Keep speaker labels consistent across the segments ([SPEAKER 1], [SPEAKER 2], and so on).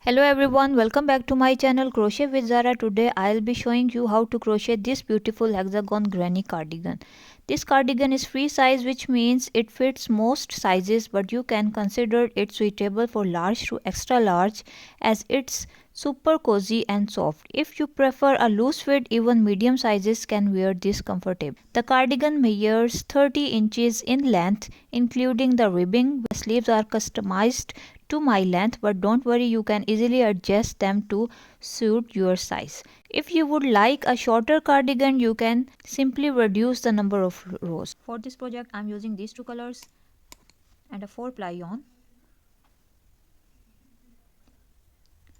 [SPEAKER 1] Hello everyone, welcome back to my channel Crochet with Zahra. Today I'll be showing you how to crochet this beautiful hexagon granny cardigan. This cardigan is free size, which means it fits most sizes, but you can consider it suitable for large to extra large as it's super cozy and soft. If you prefer a loose fit, even medium sizes can wear this comfortably. The cardigan measures 30 inches in length, including the ribbing. The sleeves are customized to my length, but don't worry, you can easily adjust them to suit your size. If you would like a shorter cardigan, you can simply reduce the number of rows. For this project I'm using these two colors and a 4 ply yarn,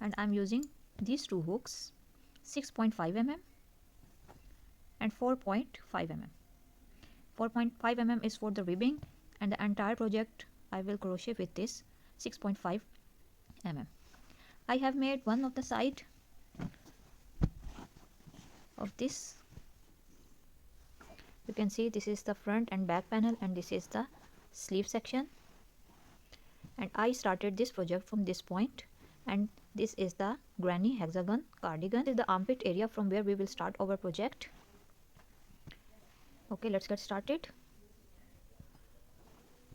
[SPEAKER 1] and I'm using these two hooks, 6.5 mm and 4.5 mm. 4.5 mm is for the ribbing, and the entire project I will crochet with this 6.5 mm. I have made one of the side of this. You can see this is the front and back panel, and this is the sleeve section. And I started this project from this point, and this is the granny hexagon cardigan. This is the armpit area from where we will start our project. Okay, let's get started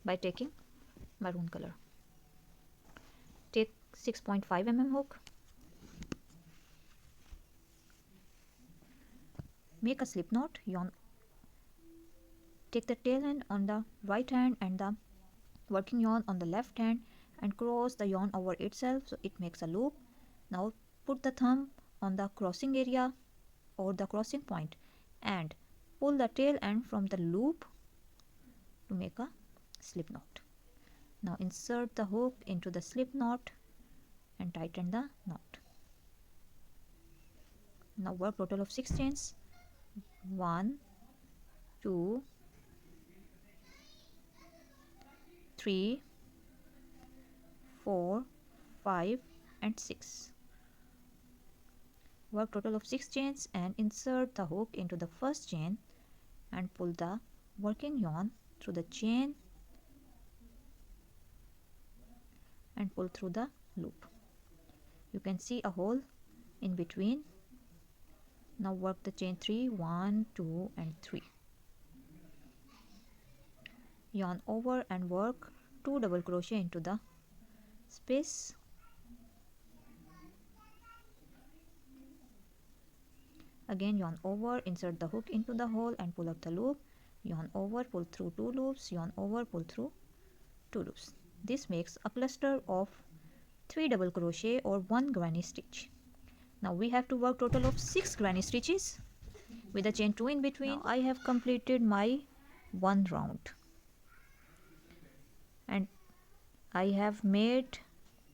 [SPEAKER 1] by taking maroon color. Take 6.5 mm hook, make a slip knot, yarn, take the tail end on the right hand and the working yarn on the left hand and cross the yarn over itself so it makes a loop. Now put the thumb on the crossing area or the crossing point and pull the tail end from the loop to make a slip knot. Now insert the hook into the slip knot and tighten the knot. Now work total of 6 chains. 1, 2, 3, 4, 5 and 6. Work total of 6 chains and insert the hook into the first chain and pull the working yarn through the chain and pull through the loop. You can see a hole in between. Now work the chain 3, 1, 2 and 3. Yarn over and work 2 double crochet into the space. Again yarn over, insert the hook into the hole and pull up the loop. Yarn over, pull through 2 loops, yarn over, pull through 2 loops. This makes a cluster of 3 double crochet or 1 granny stitch. Now we have to work total of 6 granny stitches with a chain 2 in between. Now I have completed my 1 round and I have made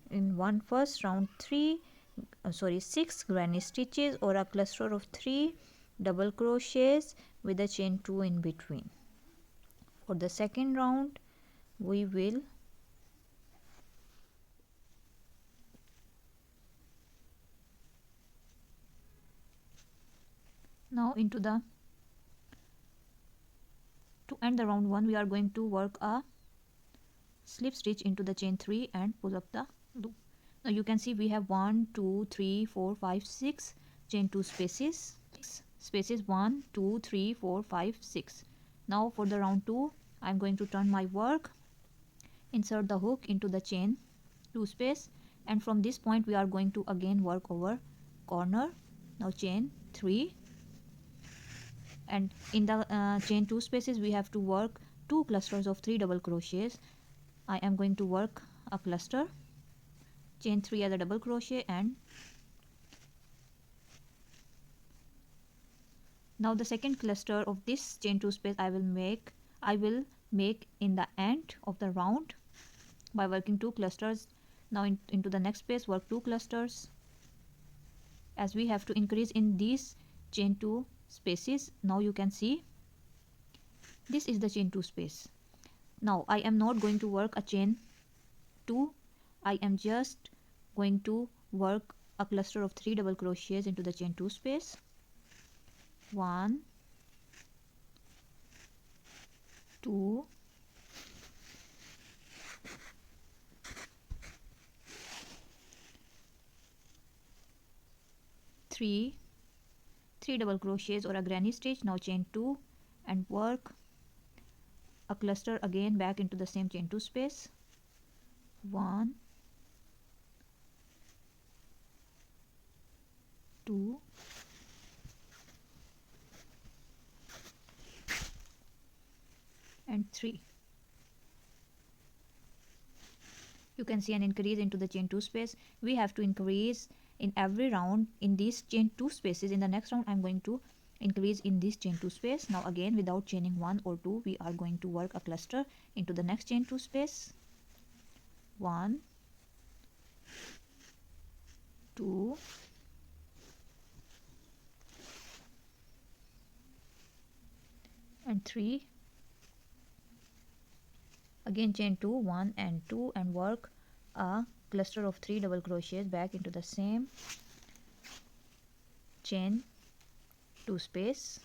[SPEAKER 1] in first round 6 granny stitches or a cluster of 3 double crochets with a chain 2 in between. For the second round we will now to end the round 1 we are going to work a slip stitch into the chain 3 and pull up the loop. Now you can see we have 1, 2, 3, 4, 5, 6 chain 2 spaces. 1, 2, 3, 4, 5, 6. Now for the round 2 I am going to turn my work, insert the hook into the chain 2 space, and from this point we are going to again work over corner. Now chain 3, and in the chain 2 spaces we have to work 2 clusters of 3 double crochets. I am going to work a cluster, chain 3 as a double crochet, and now the second cluster of this chain 2 space I will make in the end of the round by working 2 clusters. Now into the next space work 2 clusters, as we have to increase in these chain 2 spaces. Now you can see this is the chain 2 space. Now I am not going to work a chain 2, I am just going to work a cluster of 3 double crochets into the chain 2 space. 1, 2, 3, 3 double crochets or a granny stitch. Now chain 2 and work a cluster again back into the same chain 2 space. 1 2 and 3. You can see an increase into the chain 2 space. We have to increase in every round in these chain 2 spaces. In the next round I'm going to increase in this chain 2 space. Now again, without chaining 1 or 2, we are going to work a cluster into the next chain 2 space. 1 2 and 3. Again chain 2, 1 and 2 and work a cluster of 3 double crochets back into the same chain 2 space.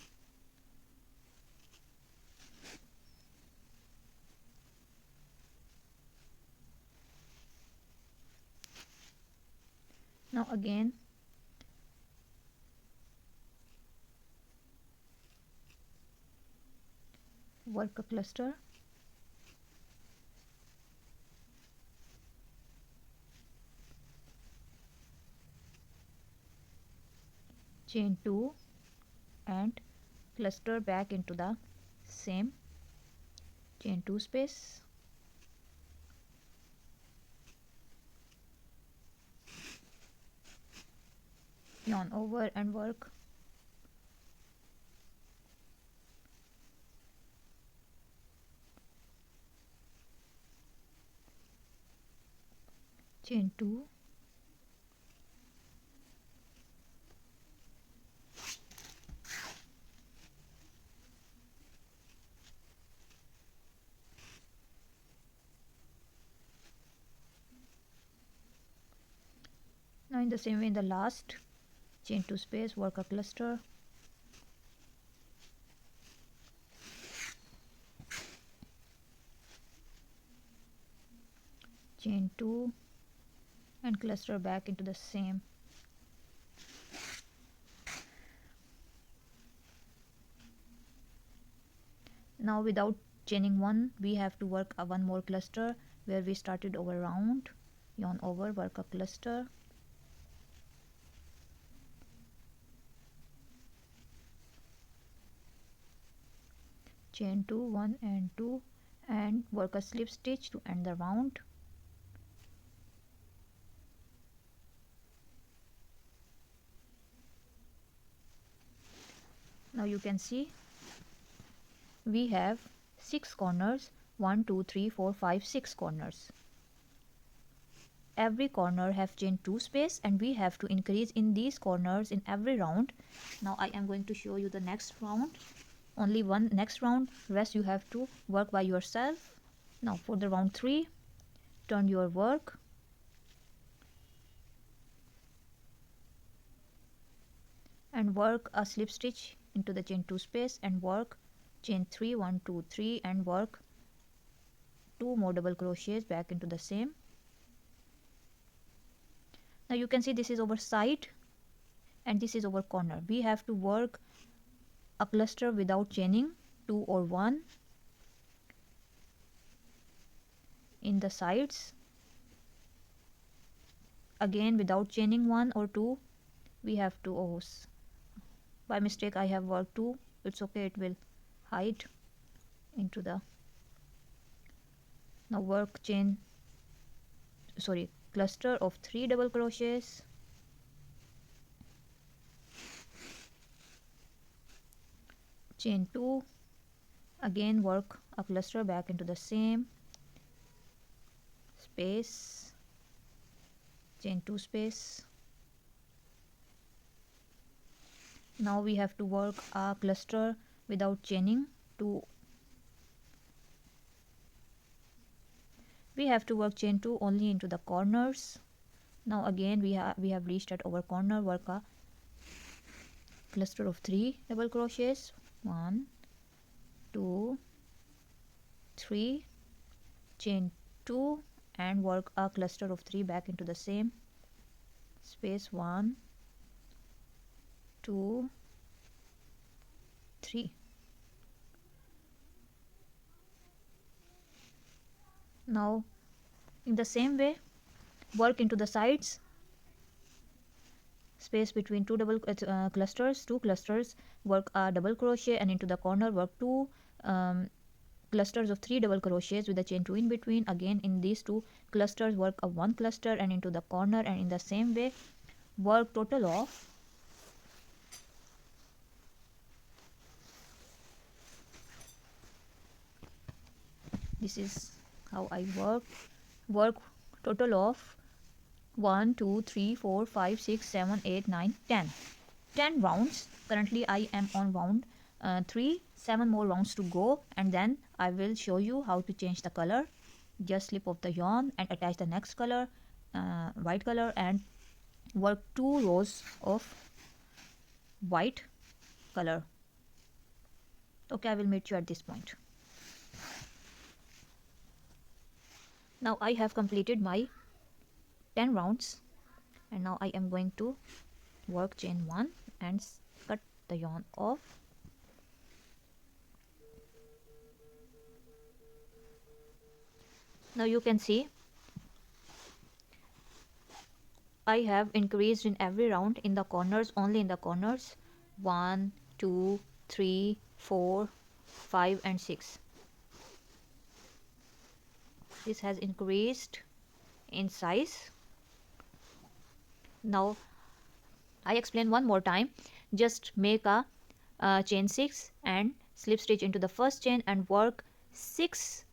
[SPEAKER 1] Now again work a cluster chain 2 and cluster back into the same chain 2 space. Yarn over and work chain 2 now in the same way in the last chain 2 space work a cluster chain 2 and cluster back into the same now without chaining 1 we have to work a one more cluster where we started over round. Yarn over, work a cluster chain 2, 1 and 2 and work a slip stitch to end the round. Now you can see we have 6 corners, 1 2 3 4 5 6 corners. Every corner have chain 2 space and we have to increase in these corners in every round. Now I am going to show you the next round. Only one next round, rest you have to work by yourself. Now for the round 3, turn your work and work a slip stitch into the chain 2 space and work chain 3, 1 2 3 and work 2 more double crochets back into the same. Now you can see this is our side and this is our corner. We have to work a cluster without chaining 2 or 1 in the sides. Again without chaining 1 or 2 we have to by mistake I have worked 2. It's okay, it will hide into the now work cluster of 3 double crochets chain 2 again work a cluster back into the same space chain 2 space. Now we have to work a cluster without chaining 2. We have to work chain 2 only into the corners. Now again we have reached at our corner, work a cluster of 3 double crochets 1 2 3 chain 2 and work a cluster of 3 back into the same space 1 2, 3. Now in the same way, work into the sides, space between two clusters, work a double crochet, and into the corner work two clusters of 3 double crochets with a chain 2 in between. Again in these two clusters work a 1 cluster and into the corner, and in the same way work total of this is how I work total of 1 2 3 4 5 6 7 8 9 10 rounds. Currently I am on round 3, 7 more rounds to go, and then I will show you how to change the color. Just slip off the yarn and attach the next color, white color, and work 2 rows of white color. Okay, I will meet you at this point. Now I have completed my 10 rounds, and now I am going to work chain 1 and cut the yarn off. Now you can see I have increased in every round in the corners, only in the corners. 1 2 3 4 5 and 6. This has increased in size. Now I explain one more time. Just make a chain 6 and slip stitch into the first chain and work 6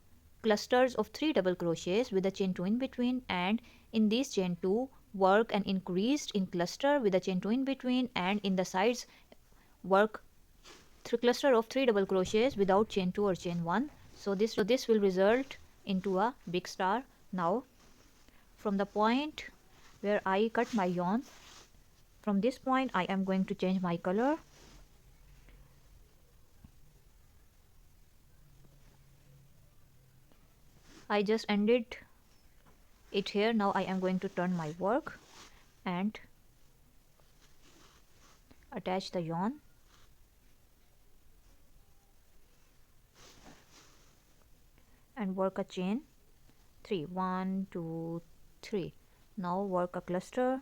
[SPEAKER 1] clusters of 3 double crochets with a chain 2 in between, and in this chain 2 work an increased in cluster with a chain 2 in between, and in the sides work cluster of 3 double crochets without chain 2 or chain 1. So this will result into a big star. Now from the point where I cut my yarn, from this point I am going to change my color. I just ended it here. Now I am going to turn my work and attach the yarn. And work a chain 3, 1 2 3. Now work a cluster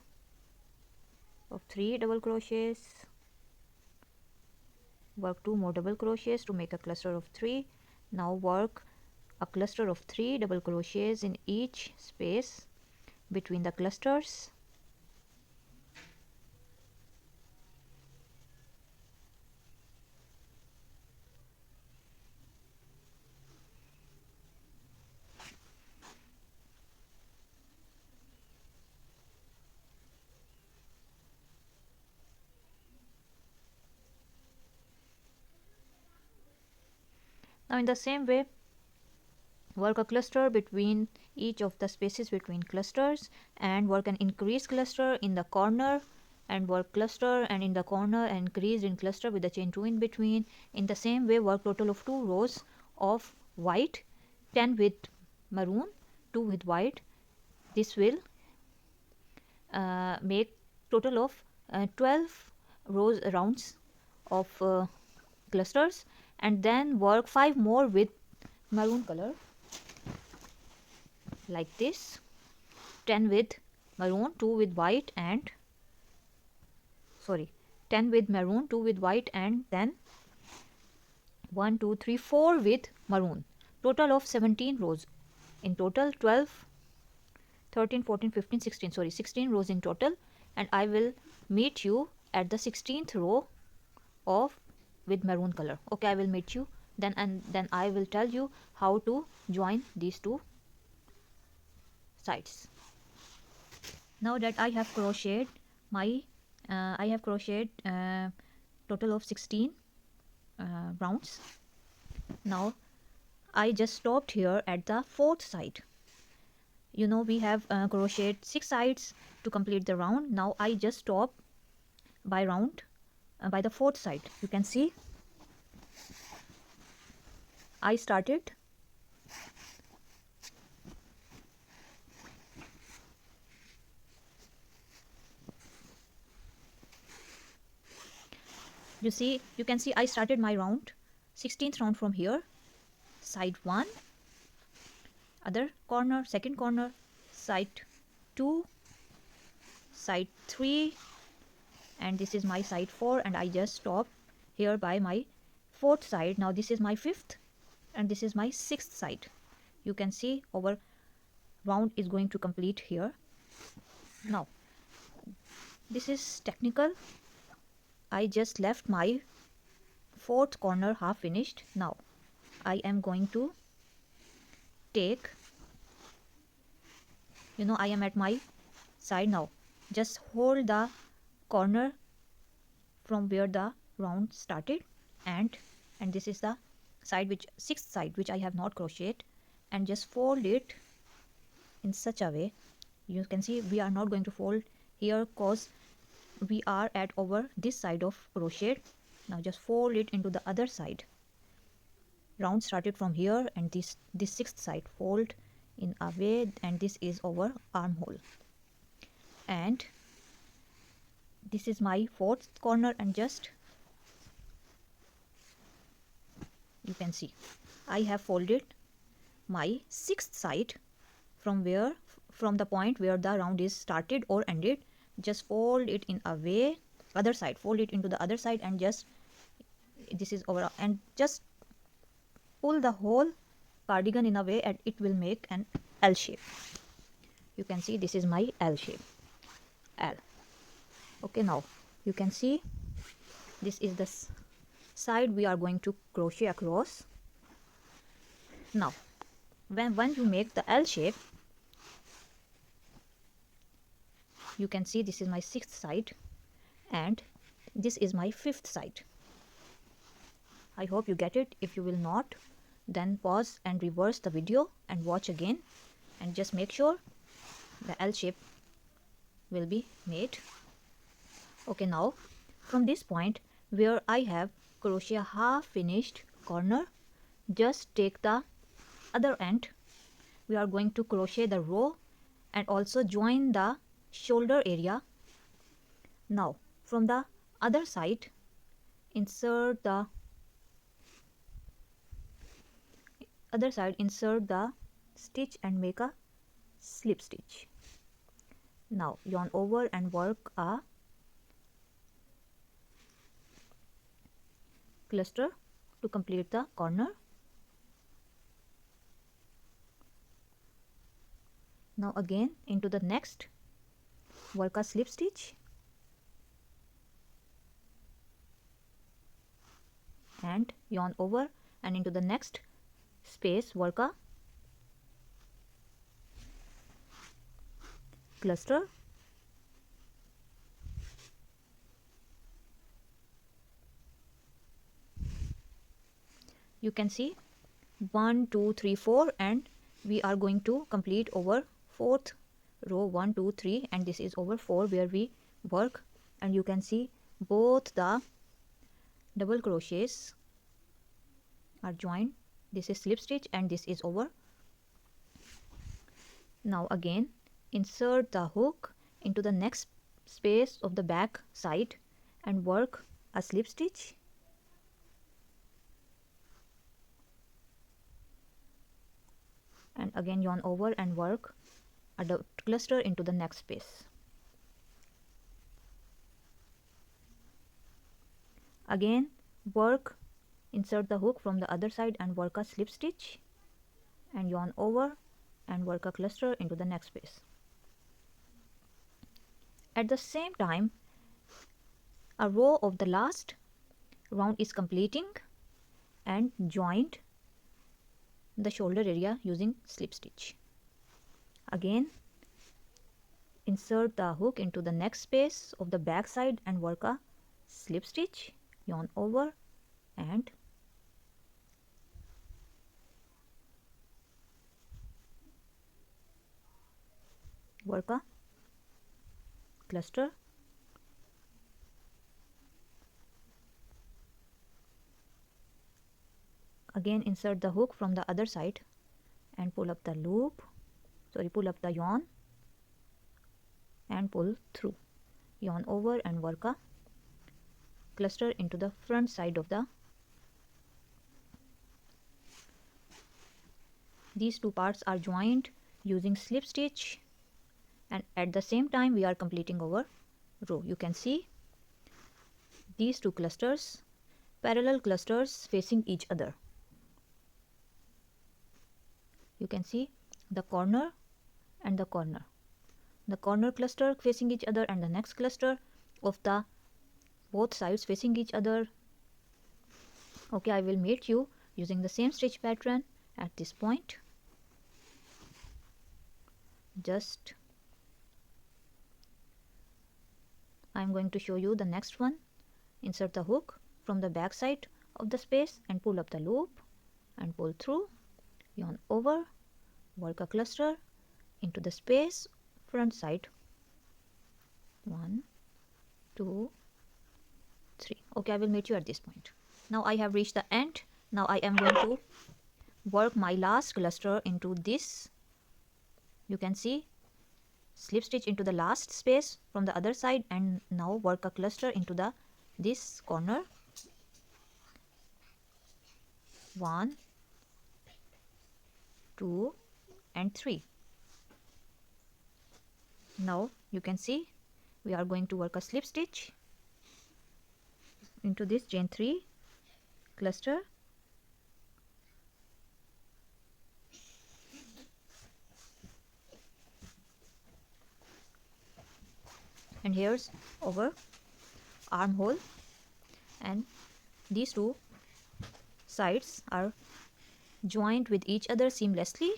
[SPEAKER 1] of 3 double crochets, work 2 more double crochets to make a cluster of 3. Now work a cluster of 3 double crochets in each space between the clusters. Now in the same way work a cluster between each of the spaces between clusters, and work an increased cluster in the corner, and work cluster and in the corner and increased in cluster with the chain 2 in between. In the same way work total of 2 rows of white, 10 with maroon, 2 with white. This will make total of 12 rounds of clusters, and then work 5 more with maroon color like this. 10 with maroon, 2 with white, and 10 with maroon, 2 with white, and then 1 2 3 4 with maroon. Total of 17 rows in total. 12 13 14 15 16, 16 rows in total, and I will meet you at the 16th row of with maroon color. Okay, I will meet you then, and then I will tell you how to join these two sides. Now that I have crocheted my total of 16 rounds. Now I just stopped here at the 4th side. You know, we have crocheted 6 sides to complete the round. Now I just stopped by by the 4th side. You can see I started You can see I started my round 16th round from here, side 1, other corner, second corner, side 2, side 3, and this is my side 4, and I just stop here by my 4th side. Now this is my 5th and this is my 6th side. You can see our round is going to complete here. Now this is technical. I just left my 4th corner half finished. Now I am going to take, I am at my side now. Just hold the corner from where the round started, and this is the side, which 6th side, which I have not crocheted, and just fold it in such a way. You can see we are not going to fold here because we are at over this side of crochet. Now just fold it into the other side. Round started from here, and this 6th side, fold in a way, and this is our armhole, and this is my 4th corner, and just you can see I have folded my 6th side from the point where the round is started or ended. Just fold it in a way, other side, fold it into the other side, and just this is over, and just pull the whole cardigan in a way, and it will make an L shape. You can see this is my L shape, L. Okay, now you can see this is the side we are going to crochet across. Now when you make the L shape, you can see this is my 6th side and this is my 5th side. I hope you get it. If you will not, then pause and reverse the video and watch again, and just make sure the L shape will be made. Okay, now from this point where I have crochet half finished corner, just take the other end. We are going to crochet the row and also join the shoulder area. Now from the other side, insert the stitch and make a slip stitch. Now yarn over and work a cluster to complete the corner. Now again into the next, work a slip stitch and yarn over, and into the next space work a cluster. You can see 1 2 3 4, and we are going to complete over 4th row, 1 2 3, and this is over 4 where we work. And you can see both the double crochets are joined. This is slip stitch and this is over. Now again insert the hook into the next space of the back side and work a slip stitch. And again yarn over and work a cluster into the next space. Again insert the hook from the other side and work a slip stitch and yarn over and work a cluster into the next space. At the same time, a row of the last round is completing and joined the shoulder area using slip stitch. Again insert the hook into the next space of the back side and work a slip stitch, yarn over and work a cluster. Again insert the hook from the other side and pull up the yarn and pull through, yarn over and work a cluster into the front side of the these two parts are joined using slip stitch, and at the same time we are completing our row. You can see these two clusters, parallel clusters facing each other. You can see the corner and the corner cluster facing each other, and the next cluster of the both sides facing each other. Okay, I will meet you using the same stitch pattern at this point. Just I am going to show you the next one. Insert the hook from the back side of the space and pull up the loop and pull through, yarn over, work a cluster into the space front side. 1, 2, 3. Okay, I will meet you at this point. Now I have reached the end. Now I am going to work my last cluster into this. You can see slip stitch into the last space from the other side, and now work a cluster into the this corner. 1, 2 and 3. Now you can see we are going to work a slip stitch into this chain 3 cluster, and here's our armhole, and these two sides are joined with each other seamlessly.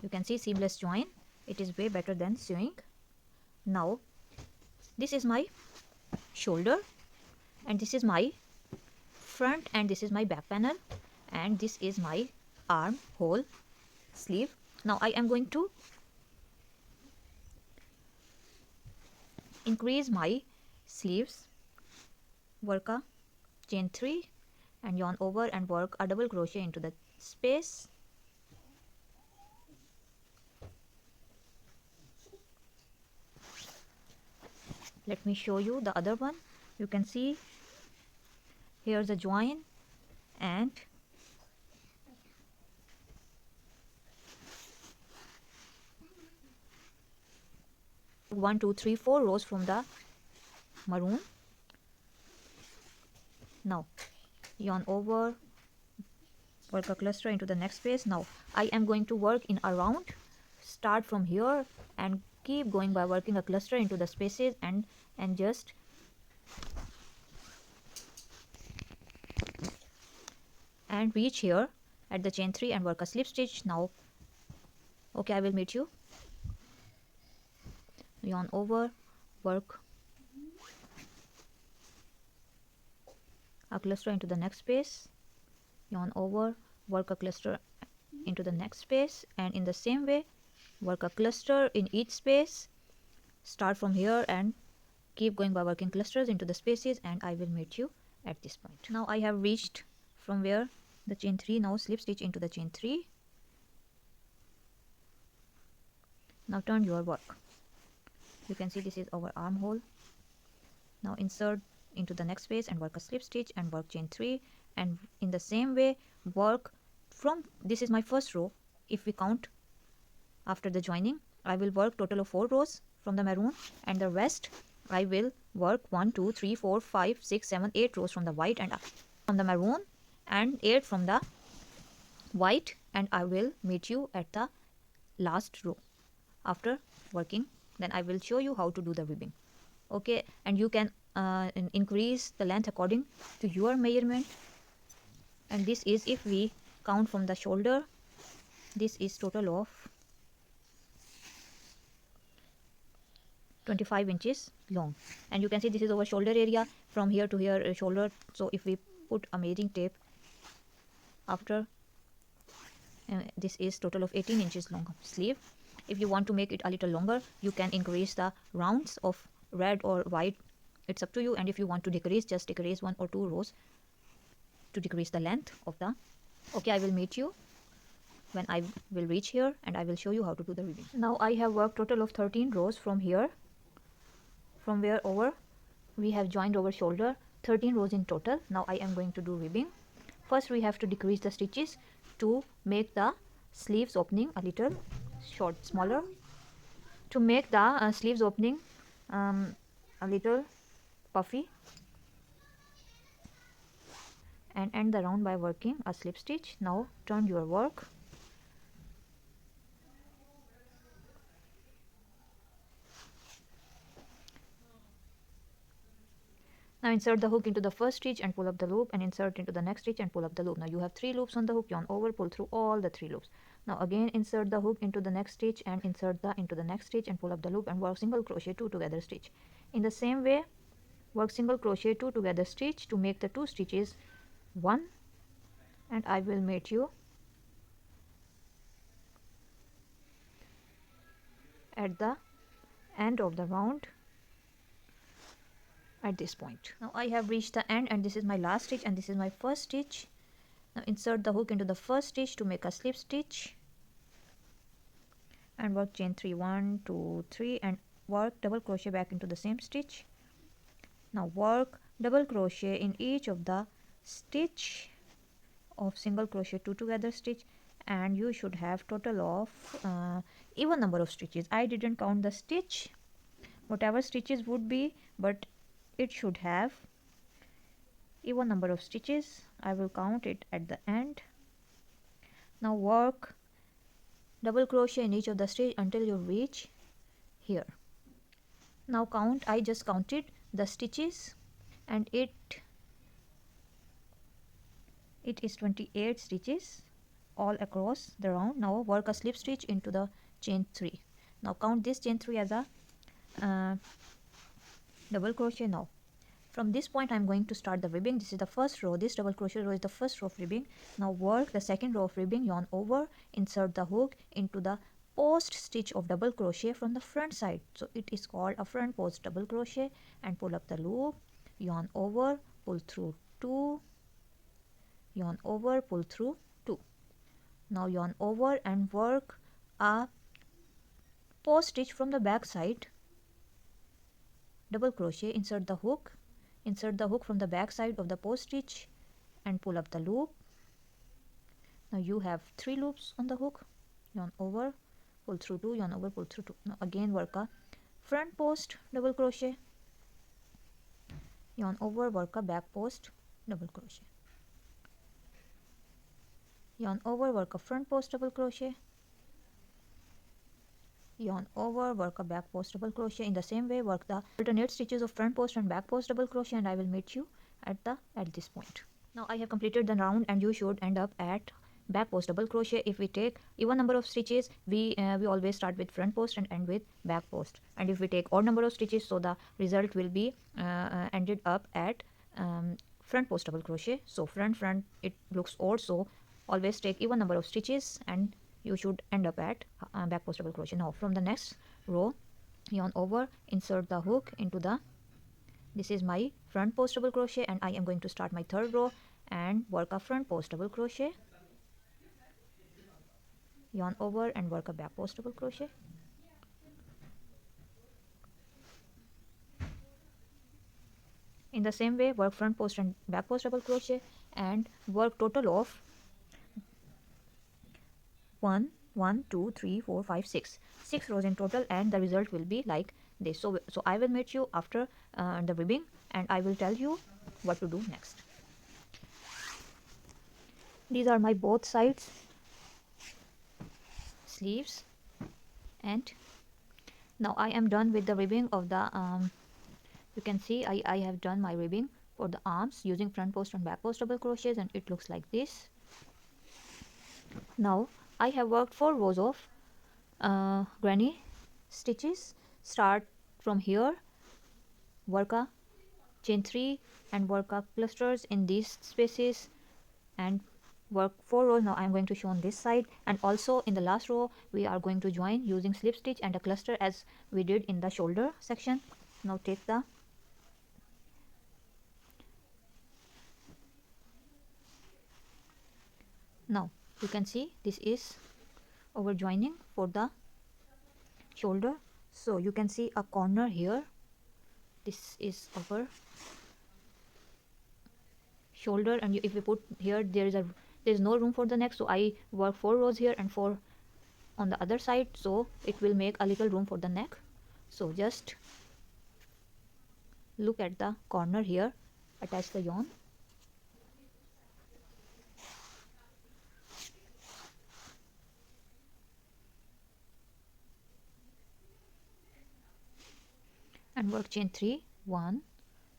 [SPEAKER 1] You can see seamless join. It is way better than sewing. Now this is my shoulder, and this is my front, and this is my back panel, and this is my armhole sleeve. Now I am going to increase my sleeves, work a chain 3 and yarn over and work a double crochet into the space. Let me show you the other one. You can see here's a join, and one, two, three, 4 rows from the maroon. Now yarn over, work a cluster into the next space. Now I am going to work in a round. Start from here and keep going by working a cluster into the spaces, and just and reach here at the chain 3 and work a slip stitch. Now okay, I will meet you. Yarn over, work a cluster into the next space, yarn over, work a cluster into the next space, and in the same way work a cluster in each space. Start from here and keep going by working clusters into the spaces, and I will meet you at this point. Now I have reached from where the chain 3. Now slip stitch into the chain 3. Now turn your work. You can see this is our armhole. Now insert into the next space and work a slip stitch and work chain 3, and in the same way work from this is my first row. If we count after the joining, I will work total of 4 rows from the maroon, and the rest I will work 1, 2, 3, 4, 5, 6, 7, 8 rows from the white and from the maroon, and 8 from the white, and I will meet you at the last row after working. Then I will show you how to do the weaving. Okay, and you can increase the length according to your measurement, and this is if we count from the shoulder, this is total of 25 inches long, and you can see this is our shoulder area from here to here, shoulder. So if we put a measuring tape after this is total of 18 inches long sleeve. If you want to make it a little longer, you can increase the rounds of red or white. It's up to you, and if you want to decrease, just decrease 1 or 2 rows to decrease the length of the. Okay, I will meet you when I will reach here, and I will show you how to do the weaving. Now I have worked total of 13 rows from here, from where our we have joined over shoulder, 13 rows in total. Now I am going to do ribbing. First we have to decrease the stitches to make the sleeves opening a little smaller. To make the sleeves opening a little puffy, and end the round by working a slip stitch. Now turn your work. Now insert the hook into the first stitch and pull up the loop, and insert into the next stitch and pull up the loop. Now you have 3 loops on the hook. Yarn over, pull through all the 3 loops. Now again insert the hook into the next stitch and insert into the next stitch and pull up the loop, and work single crochet 2 together stitch. In the same way, work single crochet 2 together stitch to make the 2 stitches 1, and I will meet you at the end of the round at this point. Now I have reached the end, and this is my last stitch and this is my first stitch. Now insert the hook into the first stitch to make a slip stitch and work chain 3, 1, 2, 3, and work double crochet back into the same stitch. Now work double crochet in each of the stitch of single crochet 2 together stitch, and you should have total of even number of stitches. I didn't count the stitch, whatever stitches would be, but it should have even number of stitches. I will count it at the end. Now work double crochet in each of the stitch until you reach here. Now count, I just counted the stitches, and it is 28 stitches all across the round. Now work a slip stitch into the chain 3. Now count this chain 3 as a double crochet. Now from this point I am going to start the ribbing. This is the first row. This double crochet row is the first row of ribbing. Now work the second row of ribbing, yarn over, insert the hook into the post stitch of double crochet from the front side. So it is called a front post double crochet, and pull up the loop, yarn over, pull through 2, yarn over, pull through 2. Now yarn over and work a post stitch from the back side, double crochet, insert the hook from the back side of the post stitch and pull up the loop. Now you have 3 loops on the hook, yarn over, pull through 2, yarn over, pull through 2. Now again work a front post double crochet, yarn over, work a back post double crochet, yarn over, work a front post double crochet, yarn over, work a back post double crochet. In the same way, work the alternate stitches of front post and back post double crochet, and I will meet you at this point. Now I have completed the round, and you should end up at back post double crochet. If we take even number of stitches, we always start with front post and end with back post, and if we take odd number of stitches, so the result will be ended up at front post double crochet. So front it looks odd, so always take even number of stitches and you should end up at back post double crochet. Now from the next row, yarn over, insert the hook into the, this is my front post double crochet, and I am going to start my third row and work a front post double crochet, yarn over and work a back post double crochet, in the same way work front post and back post double crochet, and work total of 1, 2, 3, 4, 5, 6 rows in total, and the result will be like this. So I will meet you after the ribbing, and I will tell you what to do next. These are my both sides sleeves, and now I am done with the ribbing of the you can see I have done my ribbing for the arms using front post and back post double crochets, and it looks like this. Now I have worked 4 rows of granny stitches. Start from here, work a chain 3 and work a clusters in these spaces, and work 4 rows. Now I am going to show on this side, and also in the last row we are going to join using slip stitch and a cluster as we did in the shoulder section. Now take the now you can see this is over joining for the shoulder, so you can see a corner here this is our shoulder, and if we put here, there is no room for the neck, so I work 4 rows here and 4 on the other side, so it will make a little room for the neck. So just look at the corner here, attach the yarn, and work chain 3, 1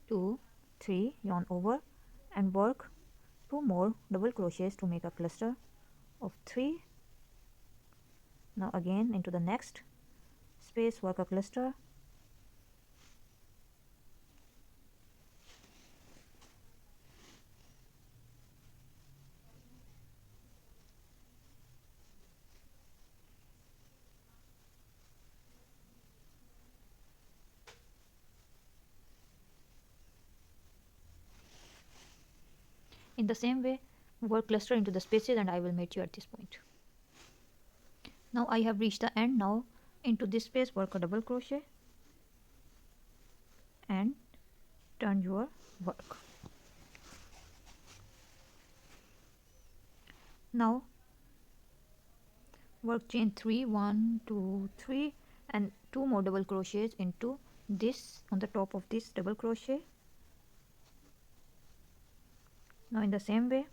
[SPEAKER 1] 2 3, yarn over, and work 2 more double crochets to make a cluster of 3. Now again into the next space, work a cluster, in the same way work cluster into the spaces, and I will meet you at this point. Now I have reached the end. Now into this space work a double crochet and turn your work. Now work chain 3, 1 2 3, and 2 more double crochets into this, on the top of this double crochet. Now in the same way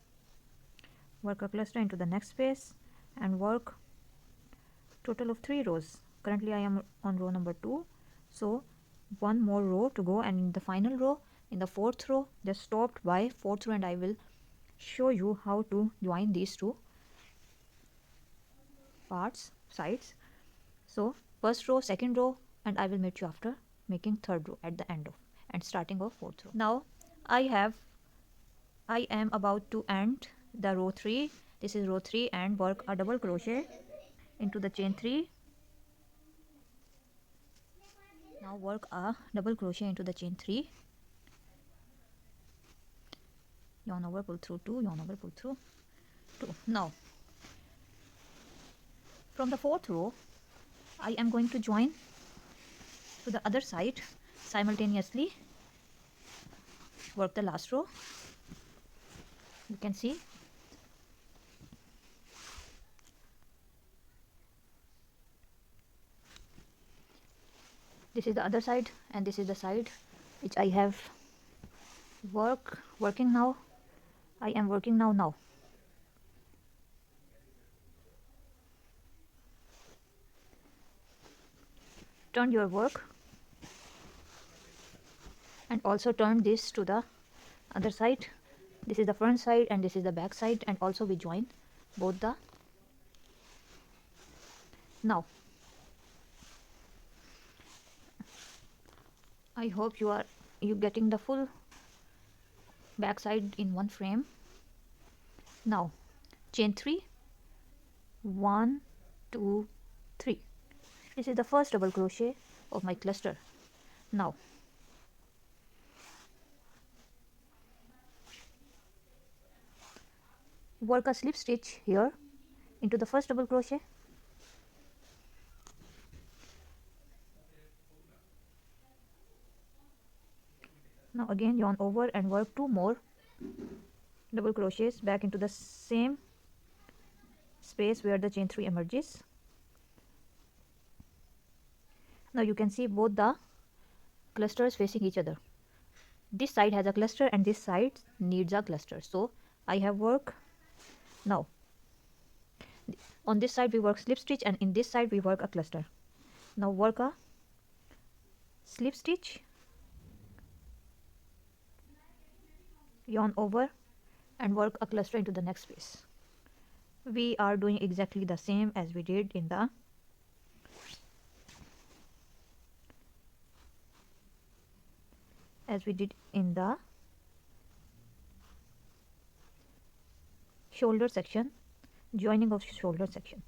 [SPEAKER 1] work a cluster into the next space and work total of 3 rows. Currently I am on row number 2, so 1 more row to go, and in the final row, in the 4th row, just stopped by 4th row, and I will show you how to join these two parts, sides. So first row, second row, and I will meet you after making 3rd row at the end of and starting of 4th row. Now I am about to end the row 3. This is row 3, and work a double crochet into the chain 3. Now work a double crochet into the chain 3, yarn over, pull through 2, yarn over, pull through 2. Now from the 4th row I am going to join to the other side simultaneously. Work the last row. You can see this is the other side, and this is the side which I have working now. I am working now. Turn your work and also turn this to the other side. This is the front side and this is the back side, and also we join both the. Now I hope you getting the full back side in one frame. Now chain 3, 1 2 3. This is the first double crochet of my cluster. Now work a slip stitch here into the first double crochet. Now again yarn over and work 2 more double crochets back into the same space where the chain 3 emerges. Now you can see both the clusters facing each other. This side has a cluster and this side needs a cluster, so I have work. Now on this side we work slip stitch, and in this side we work a cluster. Now work a slip stitch, yarn over, and work a cluster into the next space. We are doing exactly the same as we did in the shoulder section, joining of shoulder section.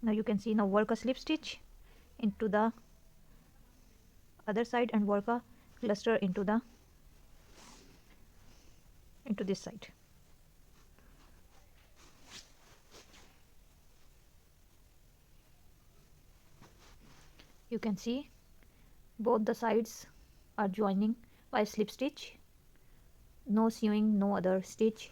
[SPEAKER 1] Now you can see, now work a slip stitch into the other side and work a cluster into this side. You can see Both the sides are joining by slip stitch. No sewing, no other stitch.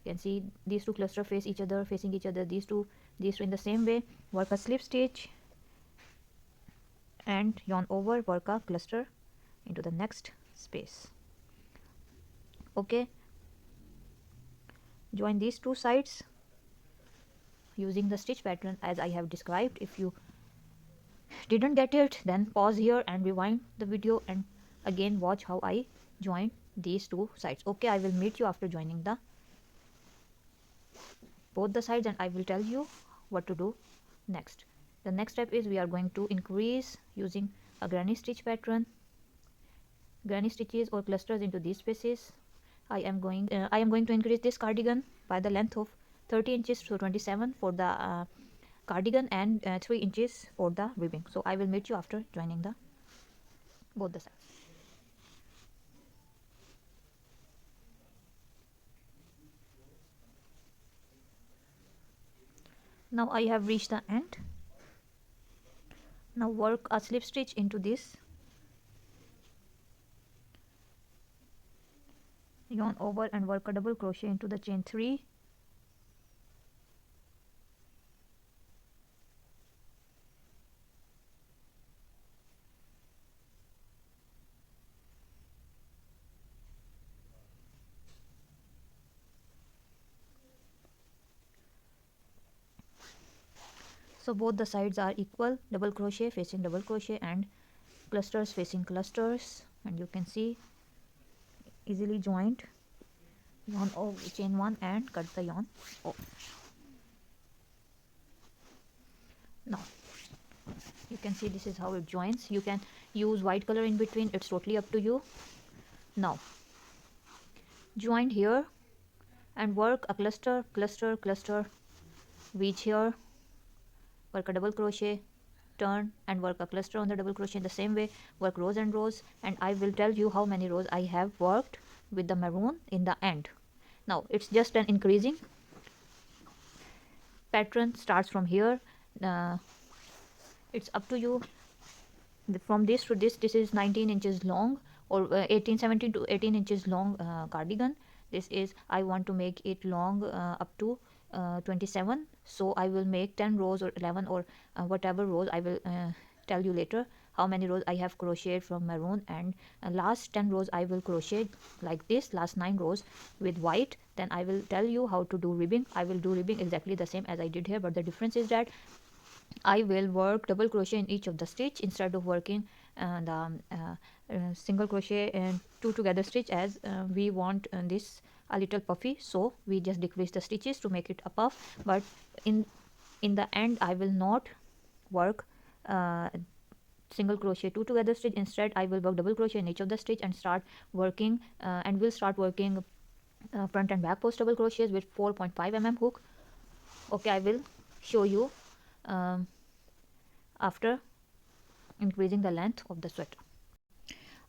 [SPEAKER 1] You can see these two clusters face each other, facing each other. These two in the same way. Work a slip stitch and yarn over, work a cluster into the next space. Okay, join these two sides using the stitch pattern as I have described. If you didn't get it, then pause here and rewind the video and again watch how I join these two sides. Okay, I will meet you after joining both the sides and I will tell you what to do next. The next step is we are going to increase using a granny stitch pattern, granny stitches or clusters into these spaces. I am going to increase this cardigan by the length of 30 inches to 27 for the cardigan and 3 inches for the ribbing. So I will meet you after joining both the sides. Now I have reached the end. Now work a slip stitch into this, yarn over and work a double crochet into the chain 3. So both the sides are equal, double crochet facing double crochet and clusters facing clusters, and you can see easily joined. Yarn over, chain 1 and cut the yarn off. Now you can see this is how it joins. You can use white color in between, it's totally up to you. Now join here and work a cluster, cluster, cluster, reach here, work a double crochet, turn and work a cluster on the double crochet in the same way, work rows and rows, and I will tell you how many rows I have worked with the maroon in the end. Now it's just an increasing pattern, starts from here. It's up to you. From this to this is 19 inches long or 17 to 18 inches long cardigan. This is, I want to make it long up to 27, so I will make 10 rows or 11 or whatever rows. I will tell you later how many rows I have crocheted from maroon, and last 10 rows I will crochet like this, last 9 rows with white. Then I will tell you how to do ribbing. I will do ribbing exactly the same as I did here, but the difference is that I will work double crochet in each of the stitch instead of working the single crochet and 2 together stitch, as we want this a little puffy, so we just decrease the stitches to make it a puff. But in the end I will not work single crochet 2 together stitch. Instead I will work double crochet in each of the stitch and start working and will start working front and back post double crochets with 4.5 mm hook. Okay, I will show you after increasing the length of the sweater.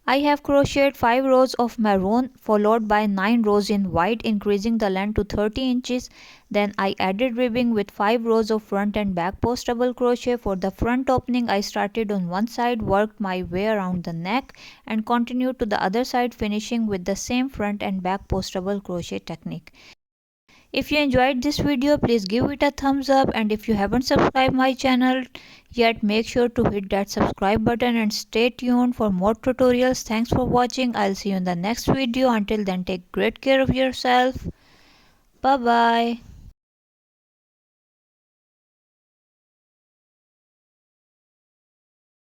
[SPEAKER 1] I have crocheted 5 rows of maroon followed by 9 rows in white, increasing the length to 30 inches. Then I added ribbing with 5 rows of front and back post double crochet. For the front opening I started on one side, worked my way around the neck and continued to the other side, finishing with the same front and back post double crochet technique. If you enjoyed this video, please give it a thumbs up, and if you haven't subscribed my channel yet, make sure to hit that subscribe button and stay tuned for more tutorials. Thanks for watching. I'll see you in the next video. Until then, take great care of yourself. Bye bye.